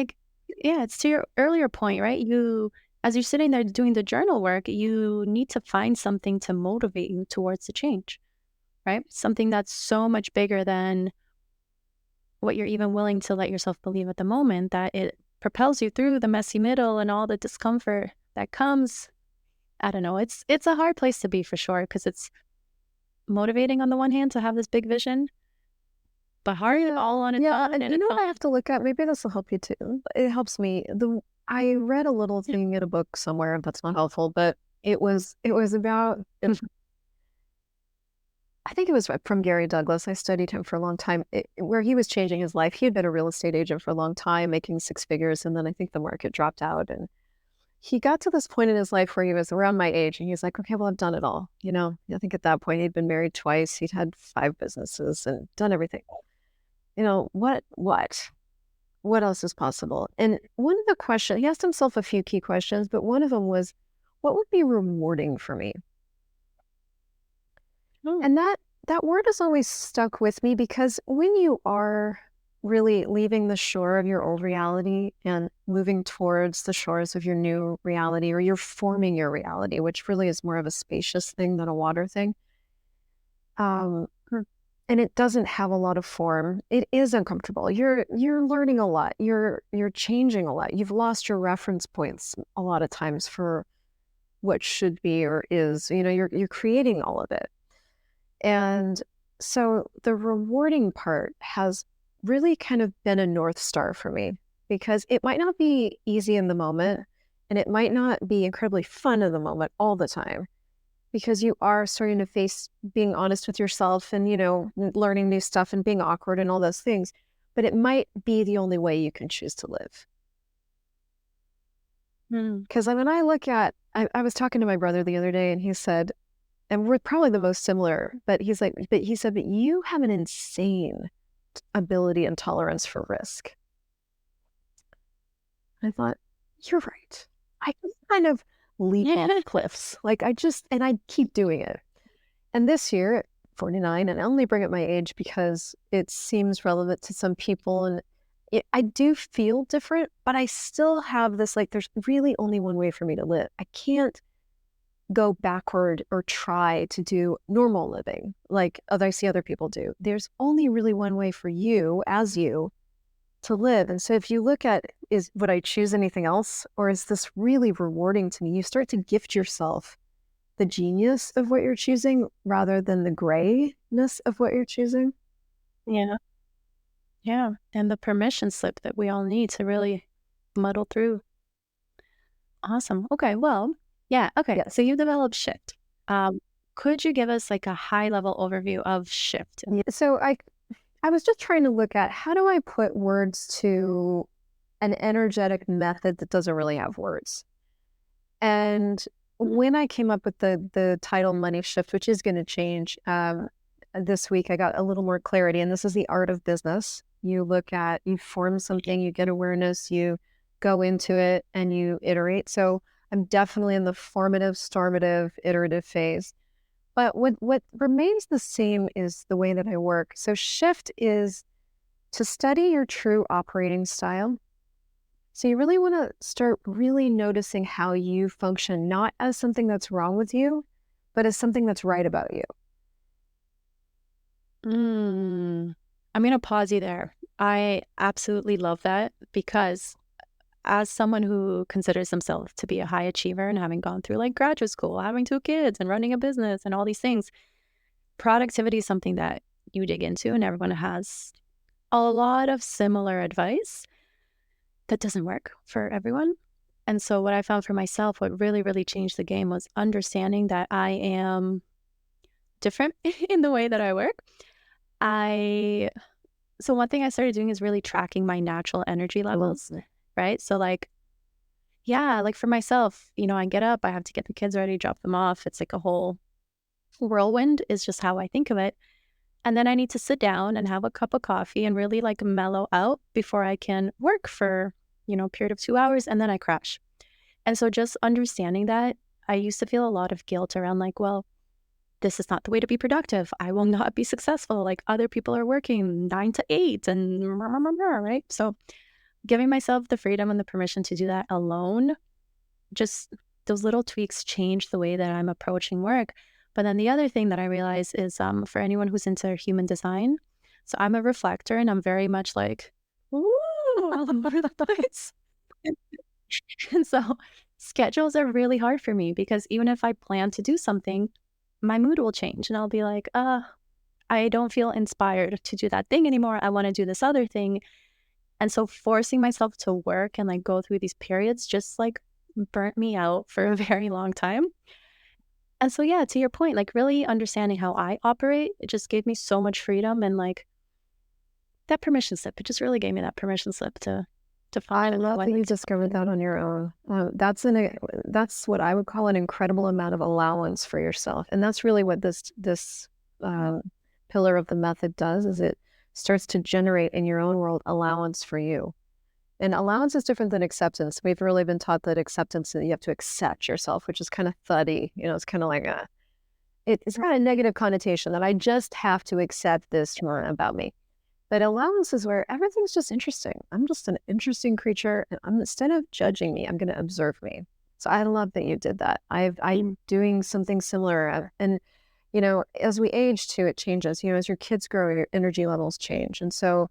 it's to your earlier point, right? As you're sitting there doing the journal work, you need to find something to motivate you towards the change. Right? Something that's so much bigger than what you're even willing to let yourself believe at the moment, that it propels you through the messy middle and all the discomfort that comes. I don't know. It's a hard place to be, for sure, because it's motivating on the one hand to have this big vision, but hard all on its own. And you know what I have to look at? Maybe this will help you too. It helps me. I read a little thing in a book somewhere that's not helpful, but it was about I think it was from Gary Douglas. I studied him for a long time, where he was changing his life. He had been a real estate agent for a long time, making six figures, and then I think the market dropped out, and he got to this point in his life where he was around my age, and he was like, okay, well, I've done it all. I think at that point he'd been married twice. He'd had 5 businesses and done everything. What else is possible? And one of the questions, he asked himself a few key questions, but one of them was, what would be rewarding for me? And that word has always stuck with me, because when you are really leaving the shore of your old reality and moving towards the shores of your new reality, or you're forming your reality, which really is more of a spacious thing than a water thing. And it doesn't have a lot of form. It is uncomfortable. You're learning a lot. You're changing a lot. You've lost your reference points a lot of times for what should be or is. You're creating all of it. And so the rewarding part has really kind of been a North Star for me, because it might not be easy in the moment, and it might not be incredibly fun in the moment all the time, because you are starting to face being honest with yourself and, learning new stuff and being awkward and all those things. But it might be the only way you can choose to live. Because when I look at, I was talking to my brother the other day, and he said, and we're probably the most similar, but he said, but you have an insane ability and tolerance for risk. I thought, you're right. I can kind of leap off cliffs. And I keep doing it. And this year, at 49, and I only bring up my age because it seems relevant to some people, and I do feel different, but I still have this, there's really only one way for me to live. I can't go backward or try to do normal living like I see other people do. There's only really one way for you as you to live. And so if you look at, would I choose anything else, or is this really rewarding to me? You start to gift yourself the genius of what you're choosing rather than the grayness of what you're choosing. Yeah. Yeah. And the permission slip that we all need to really muddle through. Awesome. Okay. Well, yeah. Okay. So you developed Shift. Could you give us a high level overview of Shift? Yeah. So I was just trying to look at, how do I put words to an energetic method that doesn't really have words? And when I came up with the title Money Shift, which is going to change this week, I got a little more clarity. And this is the art of business. You form something, you get awareness, you go into it, and you iterate. So I'm definitely in the formative, stormative, iterative phase. But what remains the same is the way that I work. So Shift is to study your true operating style. So you really want to start really noticing how you function, not as something that's wrong with you, but as something that's right about you. I'm going to pause you there. I absolutely love that, because as someone who considers themselves to be a high achiever and having gone through graduate school, having 2 kids and running a business and all these things, productivity is something that you dig into, and everyone has a lot of similar advice that doesn't work for everyone. And so what I found for myself, what really, really changed the game, was understanding that I am different in the way that I work. So one thing I started doing is really tracking my natural energy levels. Right? So for myself, I get up, I have to get the kids ready, drop them off. It's a whole whirlwind is just how I think of it. And then I need to sit down and have a cup of coffee and really mellow out before I can work for, a period of 2 hours, and then I crash. And so just understanding that, I used to feel a lot of guilt around well, this is not the way to be productive. I will not be successful. Other people are working 9 to 8 and right? So giving myself the freedom and the permission to do that alone, just those little tweaks change the way that I'm approaching work. But then the other thing that I realize is for anyone who's into human design, so I'm a reflector, and I'm very much ooh, all over the place. And so schedules are really hard for me, because even if I plan to do something, my mood will change, and I'll be I don't feel inspired to do that thing anymore. I want to do this other thing. And so forcing myself to work and go through these periods just burnt me out for a very long time. And so, yeah, to your point, like really understanding how I operate, it just gave me so much freedom and like that permission slip. It just really gave me that permission slip to I function love how I that you like to. discovered that on your own. That's what I would call an incredible amount of allowance for yourself, and that's really what this uh, pillar of the method does. Is it starts to generate in your own world allowance for you. And allowance is different than acceptance. We've really been taught that acceptance, that you have to accept yourself, which is kind of thuddy. It's kind of like it's got a negative connotation that I just have to accept this about me. But allowance is where everything's just interesting. I'm just an interesting creature, and instead of judging me, I'm going to observe me. So I love that you did that. I'm doing something similar, and as we age too, it changes. As your kids grow, your energy levels change, and so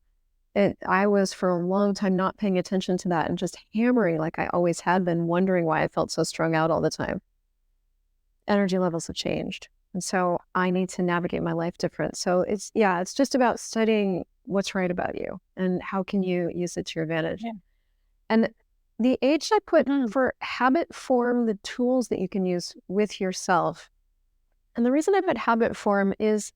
I was for a long time not paying attention to that and just hammering like I always had been, wondering why I felt so strung out all the time. Energy levels have changed. And so I need to navigate my life different. So it's just about studying what's right about you and how can you use it to your advantage. Yeah. And the age I put for habit form, the tools that you can use with yourself. And the reason I put habit form is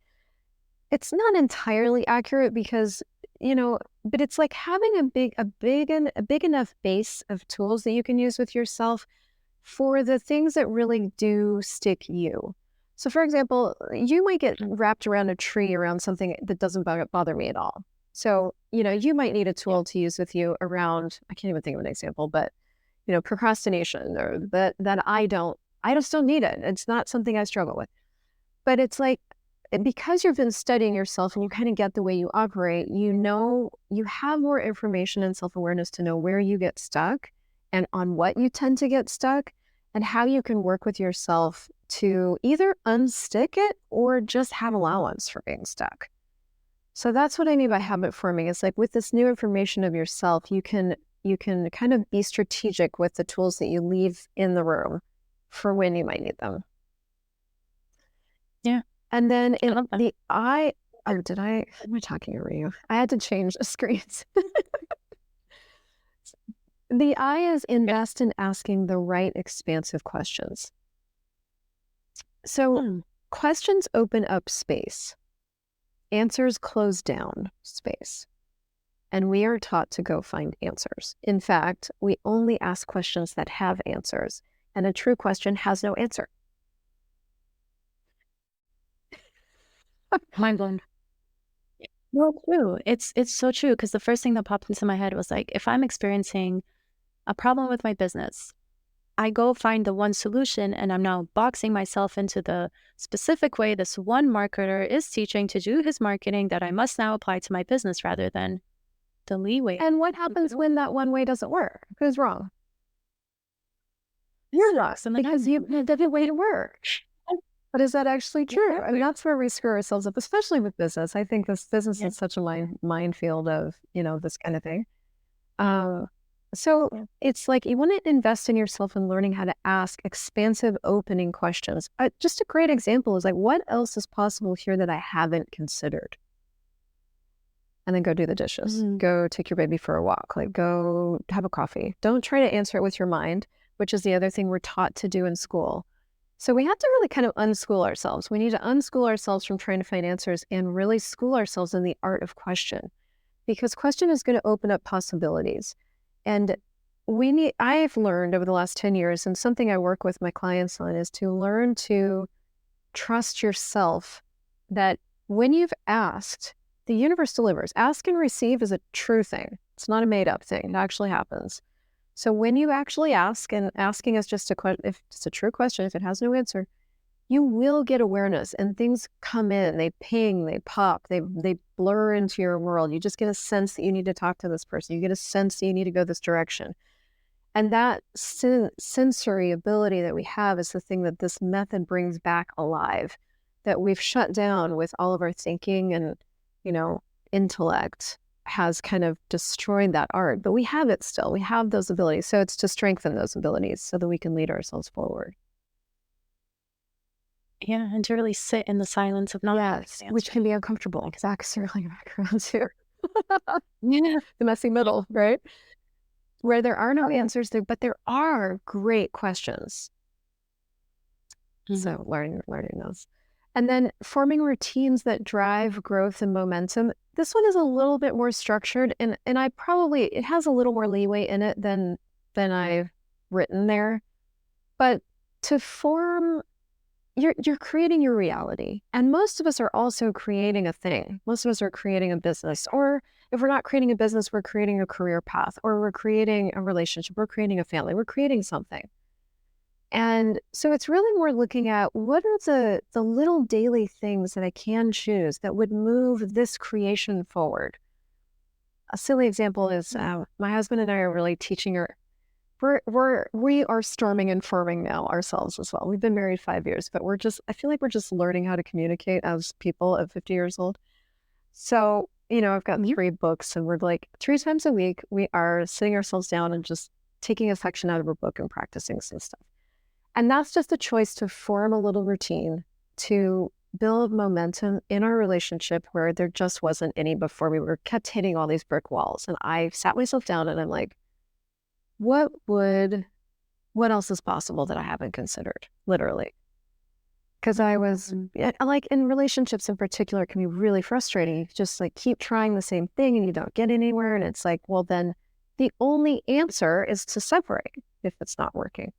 it's not entirely accurate because, but it's like having a big enough base of tools that you can use with yourself for the things that really do stick you. So for example, you might get wrapped around a tree around something that doesn't bother me at all. So, you might need a tool to use with you around, I can't even think of an example, but, procrastination or that I just don't need it. It's not something I struggle with. But it's like, because you've been studying yourself and you kind of get the way you operate, you have more information and self-awareness to know where you get stuck and on what you tend to get stuck and how you can work with yourself to either unstick it or just have allowance for being stuck. So that's what I mean by habit forming. It's like with this new information of yourself, you can kind of be strategic with the tools that you leave in the room for when you might need them. Yeah. And then in the I, am I talking over you? I had to change the screens. The I is invest in asking the right expansive questions. So questions open up space. Answers close down space. And we are taught to go find answers. In fact, we only ask questions that have answers. And a true question has no answer. Mind blown. Well, true. It's so true because the first thing that popped into my head was like, if I'm experiencing a problem with my business, I go find the one solution and I'm now boxing myself into the specific way this one marketer is teaching to do his marketing that I must now apply to my business rather than the leeway. And what happens when that one way doesn't work? Who's wrong? You're not, because you did a way to work. But is that actually true? I mean, that's where we screw ourselves up, especially with business. I think this business is such a minefield of, this kind of thing. So it's like you want to invest in yourself and learning how to ask expansive opening questions. Just a great example is like, what else is possible here that I haven't considered? And then go do the dishes. Go take your baby for a walk. Like go have a coffee. Don't try to answer it with your mind, which is the other thing we're taught to do in school. So we have to really kind of unschool ourselves. We need to unschool ourselves from trying to find answers and really school ourselves in the art of question, because question is going to open up possibilities. And I've learned over the last 10 years, and something I work with my clients on is to learn to trust yourself that when you've asked, the universe delivers. Ask and receive is a true thing. It's not a made up thing. It actually happens. So when you actually ask, and asking is just if it's a true question, if it has no answer, you will get awareness and things come in, they ping, they pop, they blur into your world. You just get a sense that you need to talk to this person. You get a sense that you need to go this direction. And that sensory ability that we have is the thing that this method brings back alive, that we've shut down with all of our thinking and, intellect has kind of destroyed that art, but we have it still. We have those abilities. So it's to strengthen those abilities so that we can lead ourselves forward. Yeah, and to really sit in the silence of not which can be uncomfortable because that's circling back around too. Yeah. The messy middle, right? Where there are no answers, but there are great questions. So learning those. And then forming routines that drive growth and momentum. This one is a little bit more structured, and it has a little more leeway in it than I've written there. But to form, you're creating your reality. And most of us are also creating a thing. Most of us are creating a business. Or if we're not creating a business, we're creating a career path, or we're creating a relationship, we're creating a family, we're creating something. And so it's really more looking at what are the little daily things that I can choose that would move this creation forward. A silly example is my husband and I are really teaching her. We are storming and firming now ourselves as well. We've been married 5 years, but I feel like we're just learning how to communicate as people at 50 years old. So, I've got 3 books, and we're like 3 times a week, we are sitting ourselves down and just taking a section out of a book and practicing some stuff. And that's just a choice to form a little routine to build momentum in our relationship where there just wasn't any before. We kept hitting all these brick walls. And I sat myself down and I'm like, what else is possible that I haven't considered? Literally. Because I was like, in relationships in particular, it can be really frustrating. You just like keep trying the same thing and you don't get anywhere. And it's like, well, then the only answer is to separate if it's not working.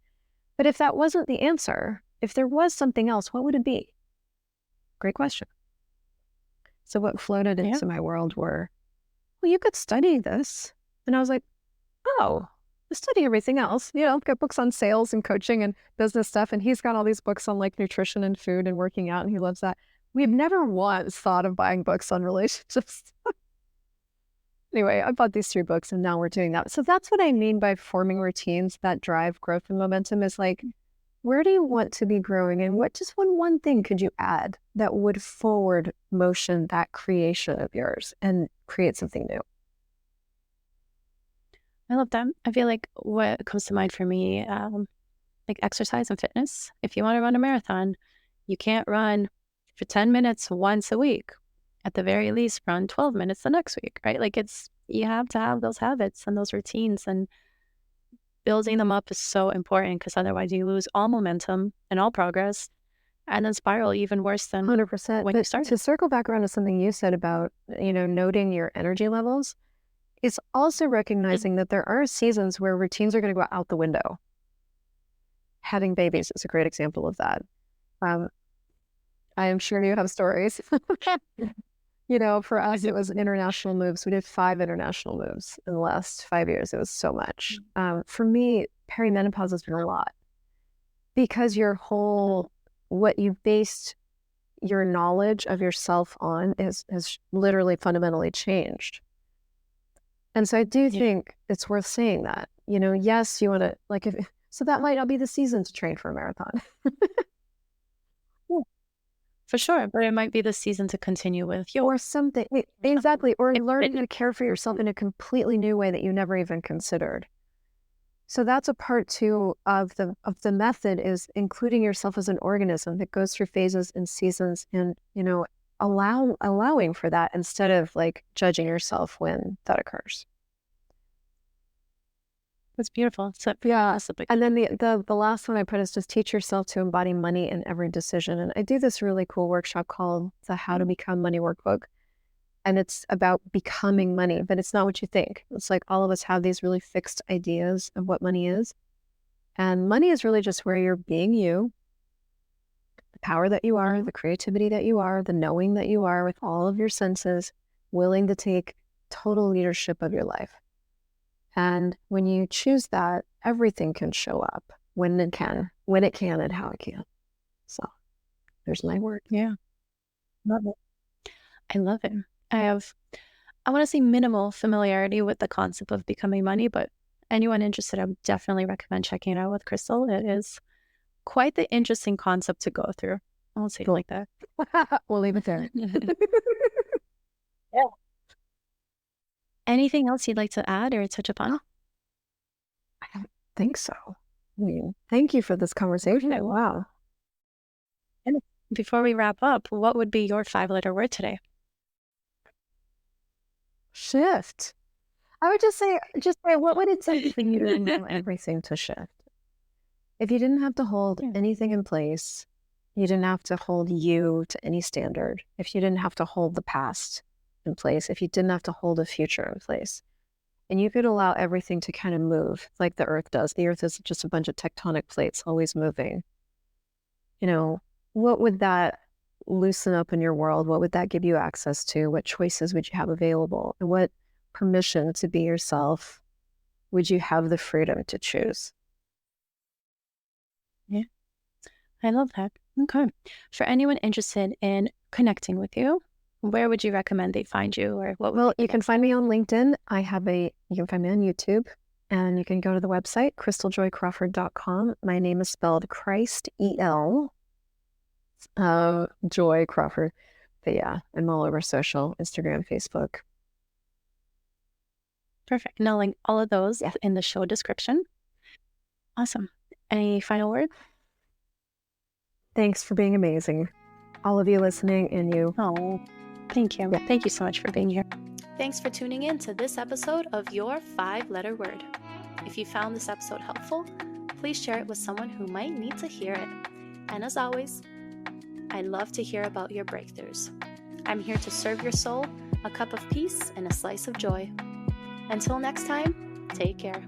But if that wasn't the answer, if there was something else, what would it be? Great question. So what floated into my world were, well, you could study this. And I was like, oh, I study everything else. I've got books on sales and coaching and business stuff. And he's got all these books on like nutrition and food and working out. And he loves that. We've never once thought of buying books on relationships. Anyway, I bought these 3 books and now we're doing that. So that's what I mean by forming routines that drive growth and momentum is like, where do you want to be growing? And what just one thing could you add that would forward motion that creation of yours and create something new? I love that. I feel like what comes to mind for me, like exercise and fitness. If you want to run a marathon, you can't run for 10 minutes once a week. At the very least, run 12 minutes the next week, right? Like you have to have those habits and those routines, and building them up is so important because otherwise you lose all momentum and all progress and then spiral even worse than 100%. when you started. To circle back around to something you said about, noting your energy levels, it's also recognizing that there are seasons where routines are going to go out the window. Having babies is a great example of that. I am sure you have stories. For us, it was international moves. We did 5 international moves in the last 5 years. It was so much. For me, perimenopause has been a lot because what you based your knowledge of yourself on has literally fundamentally changed. And so I do think it's worth saying that, yes, you want to so that might not be the season to train for a marathon. For sure, but it might be the season to continue with or something. Exactly. Or learning to care for yourself in a completely new way that you never even considered. So that's a part 2 of the method, is including yourself as an organism that goes through phases and seasons, and allowing for that instead of like judging yourself when that occurs. That's beautiful. So yeah, and then the last one I put is just teach yourself to embody money in every decision. And I do this really cool workshop called the How to Become Money Workbook. And it's about becoming money, but it's not what you think. It's like all of us have these really fixed ideas of what money is. And money is really just where you're being you, the power that you are, the creativity that you are, the knowing that you are with all of your senses, willing to take total leadership of your life. And when you choose that, everything can show up when it can and how it can. So there's my word. Yeah. Love it. I love it. I want to say minimal familiarity with the concept of becoming money, but anyone interested, I would definitely recommend checking it out with Christel. It is quite the interesting concept to go through. I won't say it like that. We'll leave it there. Yeah. Anything else you'd like to add or touch upon? I don't think so. I mean, thank you for this conversation. Okay. Wow. And before we wrap up, what would be your 5-letter word today? Shift. I would just say, what would it take for you to know everything to shift? If you didn't have to hold anything in place, you didn't have to hold you to any standard, if you didn't have to hold the past in place, if you didn't have to hold a future in place, and you could allow everything to kind of move like the earth does. The earth is just a bunch of tectonic plates always moving. What would that loosen up in your world? What would that give you access to? What choices would you have available? And what permission to be yourself would you have the freedom to choose? Yeah, I love that. Okay. For anyone interested in connecting with you, where would you recommend they find you, or what? Well, you can find me on LinkedIn. You can find me on YouTube, and you can go to the website, ChrystelJoyCrawford.com. My name is spelled Christ-E-L, Joy Crawford. But yeah, I'm all over social, Instagram, Facebook. Perfect. And I'll link all of those in the show description. Awesome. Any final words? Thanks for being amazing. All of you listening and you. Oh, thank you. Yeah. Thank you so much for being here. Thanks for tuning in to this episode of Your 5-Letter Word. If you found this episode helpful, please share it with someone who might need to hear it. And as always, I love to hear about your breakthroughs. I'm here to serve your soul a cup of peace and a slice of joy. Until next time, take care.